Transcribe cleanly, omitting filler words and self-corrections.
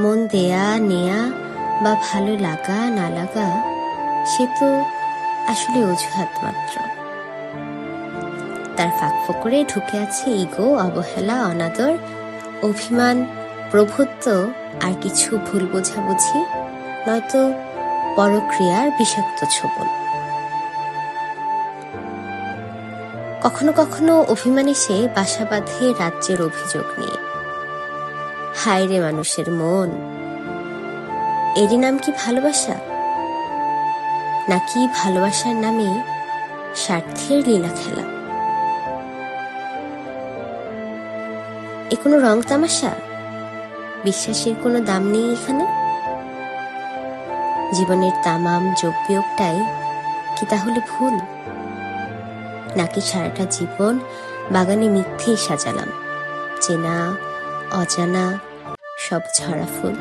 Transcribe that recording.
মন দেয়া নেয়া বা ভালো লাগা না লাগা সে তো আসলে অজুহাত মাত্র। তার ফাঁক ফোকরে ঢুকে আছে ইগো, অবহেলা, অনাদর, অভিমান, প্রভুত্ব আর কিছু ভুল বোঝাবুঝি, নয়তো পরক্রিয়ার বিষাক্ত ছোবল। কখনো কখনো অভিমান এসে বাসা বাঁধে রাজ্যের অভিযোগ নিয়ে। হায় রে মানুষের মন, এরই নাম কি ভালোবাসা? নাকি ভালোবাসার নামে স্বার্থের লীলা খেলা? এ কোনো রং তামাশা? বিশ্বাসের কোনো দাম নেই এখানে? জীবনের তামাম যোগ বিয়োগটাই কি তাহলে ভুল? নাকি সারাটা জীবন বাগানে মিথ্যেই সাজালাম, চেনা অজানা সব ঝরা ফুল?